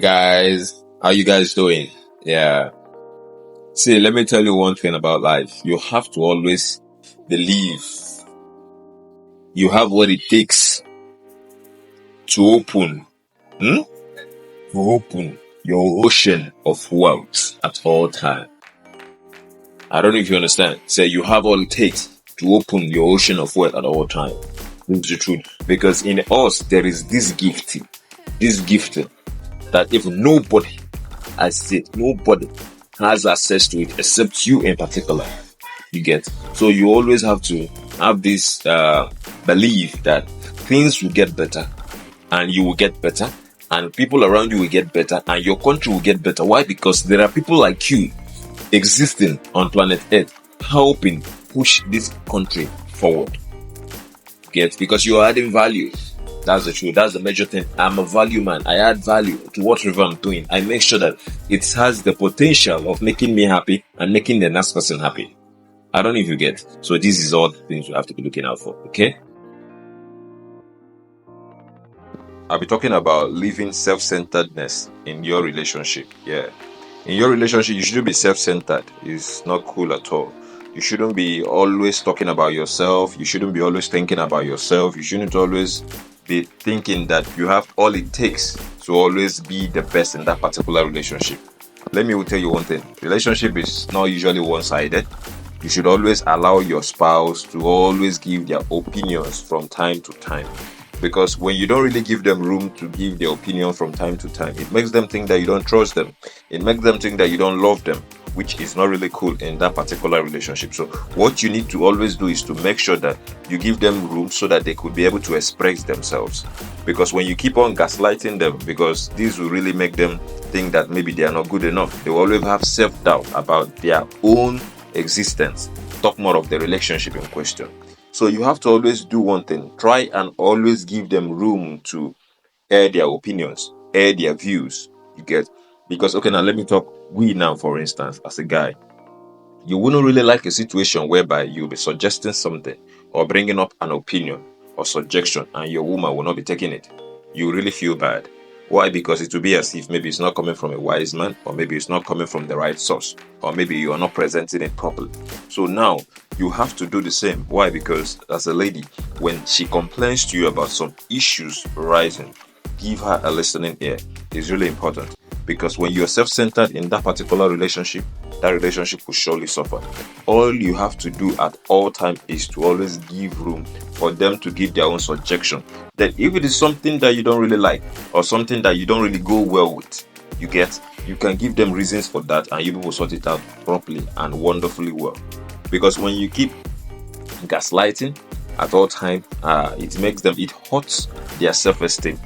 guys, how you guys doing? Yeah. See, let me tell you one thing about life. You have to always believe you have what it takes to open, to open your ocean of wealth at all time. I don't know if you understand. Say you have all it takes to open your ocean of wealth at all time. This is the truth. Because in us, there is this gift that if nobody, I said, nobody has access to it except you in particular. You get? So you always have to have this belief that things will get better and you will get better and people around you will get better and your country will get better. Why? Because there are people like you existing on planet Earth helping push this country forward. Get? Because you are adding value. That's the truth. That's the major thing. I'm a value man. I add value to whatever I'm doing. I make sure that it has the potential of making me happy and making the next person happy. I don't know if you get. So this is all the things you have to be looking out for. Okay? I'll be talking about living self-centeredness in your relationship. Yeah. In your relationship, you shouldn't be self-centered. It's not cool at all. You shouldn't be always talking about yourself. You shouldn't be always thinking about yourself. You shouldn't always be thinking that you have all it takes to always be the best in that particular relationship. Let me tell you one thing. Relationship is not usually one-sided. You should always allow your spouse to always give their opinions from time to time. Because when you don't really give them room to give their opinion from time to time, it makes them think that you don't trust them. It makes them think that you don't love them, which is not really cool in that particular relationship. So what you need to always do is to make sure that you give them room so that they could be able to express themselves. Because when you keep on gaslighting them, because this will really make them think that maybe they are not good enough. They will always have self-doubt about their own existence. Talk more of the relationship in question. So you have to always do one thing. Try and always give them room to air their opinions, air their views. You get? Because, okay, now let me talk. We now, for instance, as a guy, you wouldn't really like a situation whereby you'll be suggesting something or bringing up an opinion or suggestion and your woman will not be taking it. You really feel bad. Why? Because it will be as if maybe it's not coming from a wise man, or maybe it's not coming from the right source, or maybe you are not presenting it properly. So now you have to do the same. Why? Because as a lady, when she complains to you about some issues rising, give her a listening ear. It's really important. Because when you're self-centered in that particular relationship, that relationship will surely suffer. All you have to do at all times is to always give room for them to give their own suggestion. That if it is something that you don't really like or something that you don't really go well with, you can give them reasons for that and you will sort it out properly and wonderfully well. Because when you keep gaslighting at all times, it hurts their self-esteem.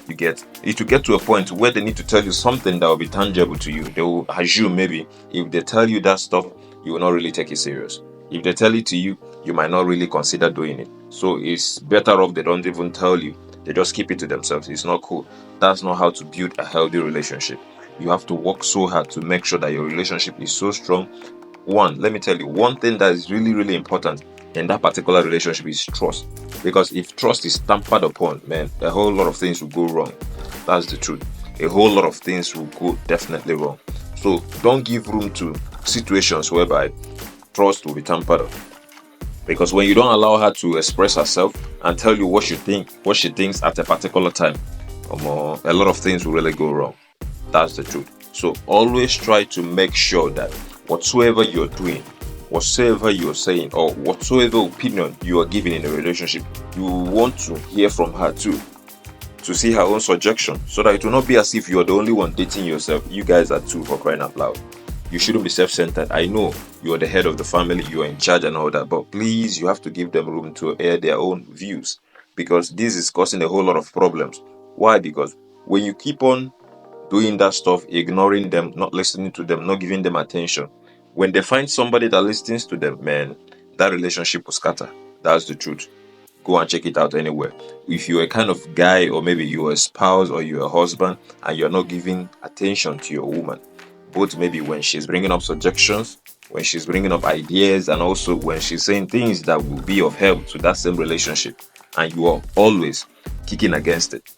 It will get to a point where they need to tell you something that will be tangible to you. They will assume maybe if they tell you that stuff, you will not really take it serious. If they tell it to you, you might not really consider doing it. So it's better off they don't even tell you. They just keep it to themselves. It's not cool. That's not how to build a healthy relationship. You have to work so hard to make sure that your relationship is so strong. Let me tell you, one thing that is really, really important in that particular relationship is trust. Because if trust is tampered upon, man, a whole lot of things will go wrong. That's the truth. A whole lot of things will go definitely wrong. So don't give room to situations whereby trust will be tampered up. Because when you don't allow her to express herself and tell you what she thinks at a particular time, a lot of things will really go wrong. That's the truth. So always try to make sure that whatsoever you're doing, whatsoever you're saying, or whatsoever opinion you are giving in a relationship, you want to hear from her too, to see her own suggestion, so that it will not be as if you're the only one dating yourself. You guys are two, for crying out loud. You shouldn't be self-centered. I know you're the head of the family, you're in charge and all that, but please, you have to give them room to air their own views, because this is causing a whole lot of problems. Why? Because when you keep on doing that stuff, ignoring them, not listening to them, not giving them attention, when they find somebody that listens to them, man, that relationship will scatter. That's the truth. Go and check it out anywhere. If you're a kind of guy, or maybe you're a spouse or you're a husband, and you're not giving attention to your woman, both maybe when she's bringing up suggestions, when she's bringing up ideas, and also when she's saying things that will be of help to that same relationship, and you are always kicking against it,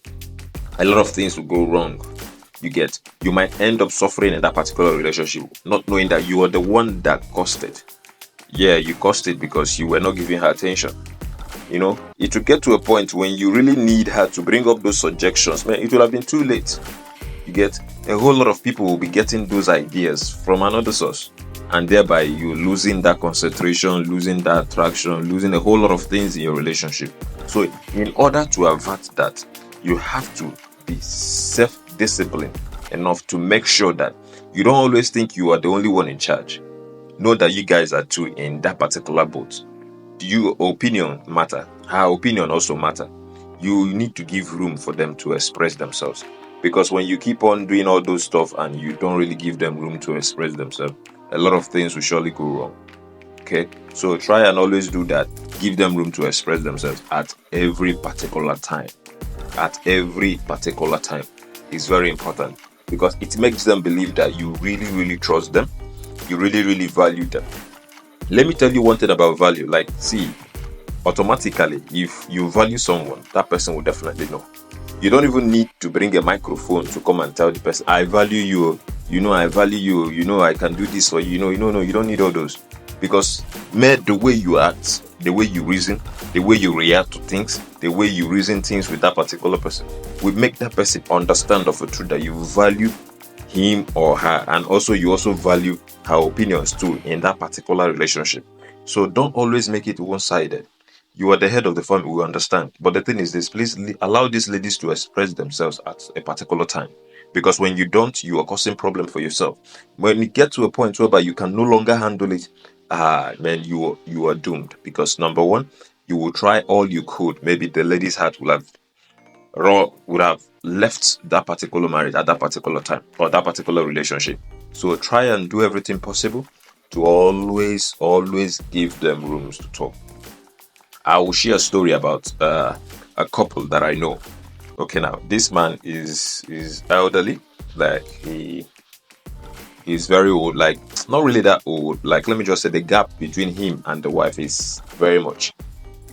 a lot of things will go wrong. You might end up suffering in that particular relationship, not knowing that you are the one that caused it. Yeah, you caused it because you were not giving her attention. It will get to a point when you really need her to bring up those suggestions. Man, it will have been too late. You get a whole lot of people will be getting those ideas from another source, and thereby you losing that concentration, losing that attraction, losing a whole lot of things in your relationship. So, in order to avert that, you have to be self-disciplined enough to make sure that you don't always think you are the only one in charge. Know that you guys are two in that particular boat. Your opinion matter. Her opinion also matter. You need to give room for them to express themselves, because when you keep on doing all those stuff and you don't really give them room to express themselves, a lot of things will surely go wrong. Okay, so try and always do that. Give them room to express themselves at every particular time. At every particular time is very important, because it makes them believe that you really, really trust them. You really, really value them. Let me tell you one thing about value. Like, see, automatically, if you value someone, that person will definitely know. You don't even need to bring a microphone to come and tell the person, I value you, I value you, I can do this for you, no, you don't need all those. Because the way you act, the way you reason, the way you react to things, the way you reason things with that particular person will make that person understand of a truth that you value him or her, and also you also value her opinions too in that particular relationship. So don't always make it one-sided. You are the head of the family, we understand. But the thing is this, please allow these ladies to express themselves at a particular time. Because when you don't, you are causing problem for yourself. When you get to a point whereby you can no longer handle it, man, you are doomed. Because number one, you will try all you could. Maybe the lady's heart would have left that particular marriage at that particular time, or that particular relationship. So try and do everything possible to always give them rooms to talk. I will share a story about a couple that I know. Okay, now this man is elderly, like he's very old, like not really that old. Like, let me just say the gap between him and the wife is very much.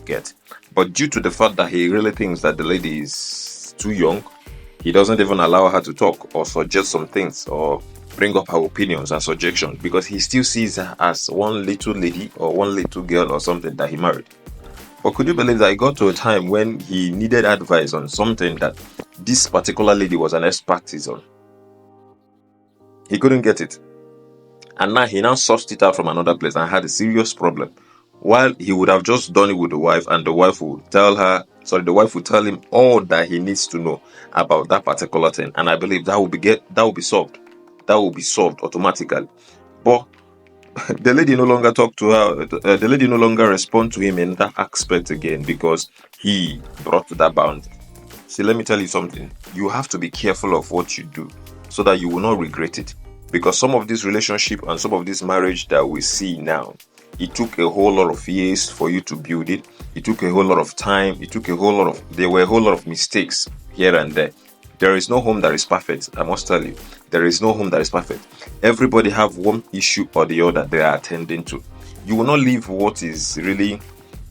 Get, but due to the fact that he really thinks that the lady is too young, he doesn't even allow her to talk or suggest some things or bring up her opinions and suggestions, because he still sees her as one little lady or one little girl or something that he married. But could you believe that it got to a time when he needed advice on something that this particular lady was an expertise on? He couldn't get it. And now he sourced it out from another place and had a serious problem. While he would have just done it with the wife, and the wife would the wife would tell him all that he needs to know about that particular thing. And I believe that will be solved. That will be solved automatically. But the lady no longer talked to her. The lady no longer respond to him in that aspect again, because he brought that boundary. See, let me tell you something. You have to be careful of what you do so that you will not regret it. Because some of this relationship and some of this marriage that we see now, it took a whole lot of years for you to build it. It took a whole lot of time. There were a whole lot of mistakes here and there. There is no home that is perfect. I must tell you, there is no home that is perfect. Everybody have one issue or the other they are attending to. You will not leave what is really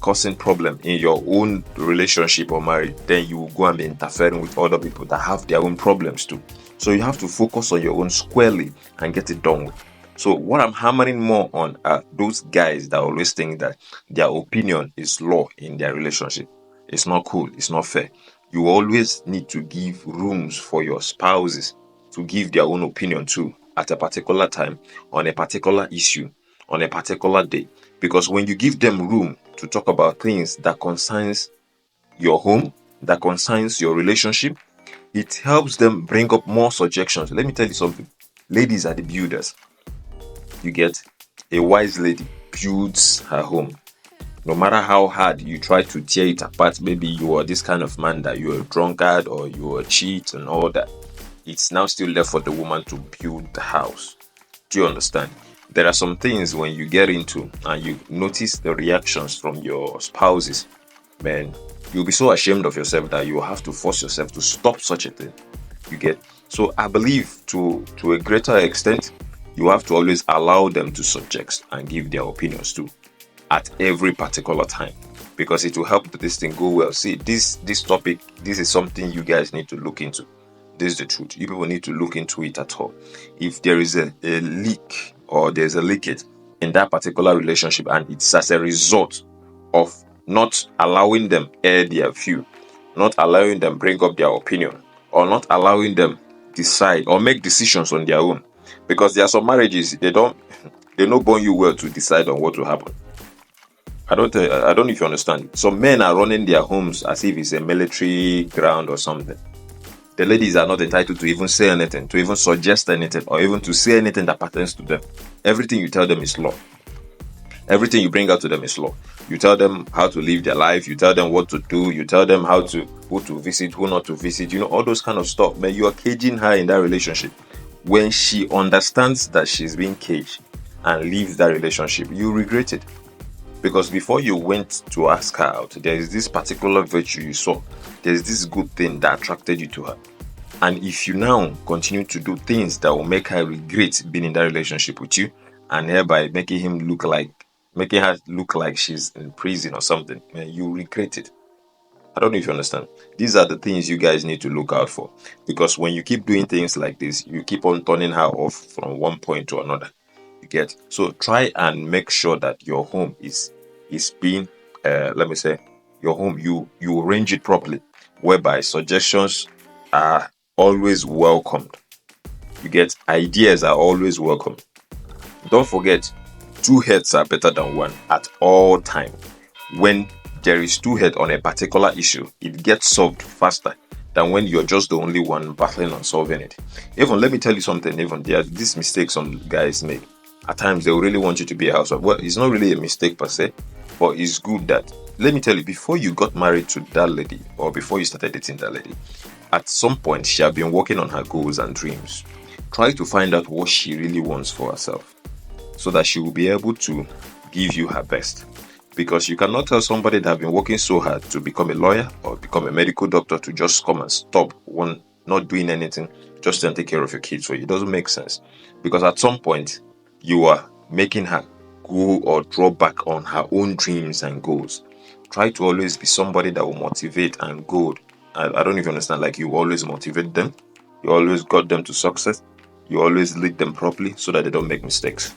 causing problem in your own relationship or marriage, then you will go and be interfering with other people that have their own problems too. So you have to focus on your own squarely and get it done with. So what I'm hammering more on are those guys that always think that their opinion is law in their relationship. It's not cool. It's not fair. You always need to give rooms for your spouses to give their own opinion too at a particular time, on a particular issue, on a particular day. Because when you give them room to talk about things that concerns your home, that concerns your relationship, it helps them bring up more suggestions. Let me tell you something. Ladies are the builders. You get, a wise lady builds her home. No matter how hard you try to tear it apart, maybe you are this kind of man that you're a drunkard or you're a cheat and all that, it's now still left for the woman to build the house. Do you understand? There are some things when you get into and you notice the reactions from your spouses, man, you'll be so ashamed of yourself that you have to force yourself to stop such a thing. You get? So I believe to a greater extent, you have to always allow them to suggest and give their opinions too at every particular time, because it will help this thing go well. See, this topic, this is something you guys need to look into. This is the truth. You people need to look into it at all. If there is a leak or there's a leakage in that particular relationship, and it's as a result of not allowing them air their view, not allowing them bring up their opinion, or not allowing them decide or make decisions on their own. Because there are some marriages, they don't born you well to decide on what will happen. I don't know if you understand. Some men are running their homes as if it's a military ground or something. The ladies are not entitled to even say anything, to even suggest anything, or even to say anything that pertains to them. Everything you tell them is law. Everything you bring out to them is law. You tell them how to live their life. You tell them what to do. You tell them who to visit, who not to visit. All those kind of stuff. Man, you are caging her in that relationship. When she understands that she's being caged and leaves that relationship, you regret it. Because before you went to ask her out, there is this particular virtue you saw. There is this good thing that attracted you to her. And if you now continue to do things that will make her regret being in that relationship with you, and thereby making her look like she's in prison or something, man, you regret it. I don't know if you understand. These are the things you guys need to look out for. Because when you keep doing things like this, you keep on turning her off from one point to another. You get? So try and make sure that your home is being, your home, you arrange it properly, whereby suggestions are always welcomed. You get? Ideas are always welcome. Don't forget, two heads are better than one at all time. When there is two heads on a particular issue, it gets solved faster than when you're just the only one battling on solving it. Even, let me tell you something, even there are these mistakes some guys make. At times, they will really want you to be a housewife. Well, it's not really a mistake per se, but it's good that, let me tell you, before you got married to that lady, or before you started dating that lady, at some point, she had been working on her goals and dreams. Try to find out what she really wants for herself, so that she will be able to give you her best. Because you cannot tell somebody that have been working so hard to become a lawyer or become a medical doctor to just come and stop not doing anything just to take care of your kids. So it doesn't make sense. Because at some point, you are making her go or draw back on her own dreams and goals. Try to always be somebody that will motivate and go. I don't even understand, like you always motivate them. You always got them to success. You always lead them properly so that they don't make mistakes.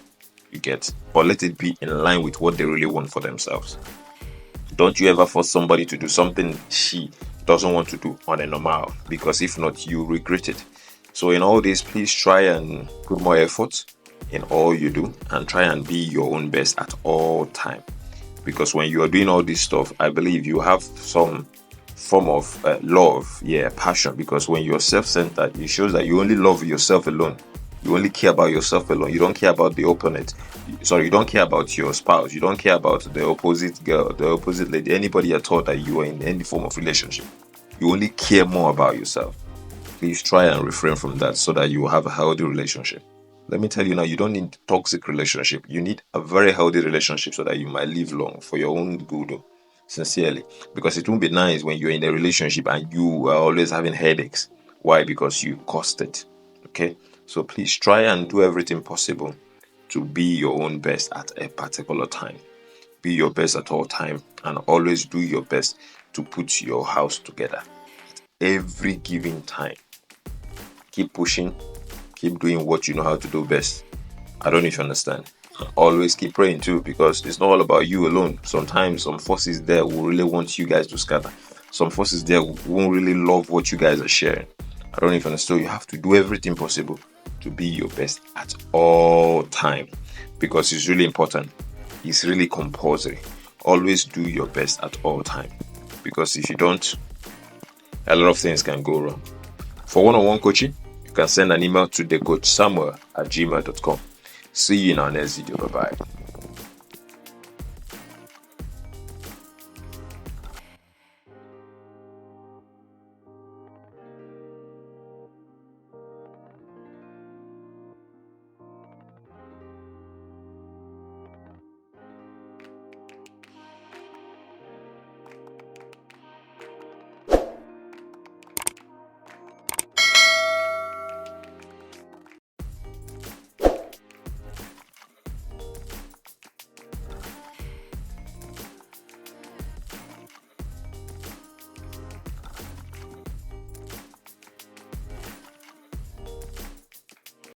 You get? Or let it be in line with what they really want for themselves. Don't you ever force somebody to do something she doesn't want to do on a normal, because if not, you regret it. So in all this, please try and put more effort in all you do and try and be your own best at all time. Because when you are doing all this stuff, I believe you have some form of love, passion. Because when you're self-centered, it shows that you only love yourself alone. You only care about yourself alone. You don't care about the opponent. Sorry, you don't care about your spouse. You don't care about the opposite girl, the opposite lady, anybody at all that you are in any form of relationship. You only care more about yourself. Please try and refrain from that so that you will have a healthy relationship. Let me tell you now, you don't need toxic relationship. You need a very healthy relationship so that you might live long for your own good. Sincerely. Because it won't be nice when you're in a relationship and you are always having headaches. Why? Because you caused it. Okay? So please try and do everything possible to be your own best at a particular time. Be your best at all time and always do your best to put your house together. Every given time. Keep pushing. Keep doing what you know how to do best. I don't know if you understand. Always keep praying too, because it's not all about you alone. Sometimes some forces there will really want you guys to scatter. Some forces there won't really love what you guys are sharing. I don't know if you understand. You have to do everything possible to be your best at all time, because it's really important. It's really compulsory. Always do your best at all time, because if you don't, a lot of things can go wrong. For one-on-one coaching, you can send an email to thecoachsamuel@gmail.com. See you in our next video. Bye-bye.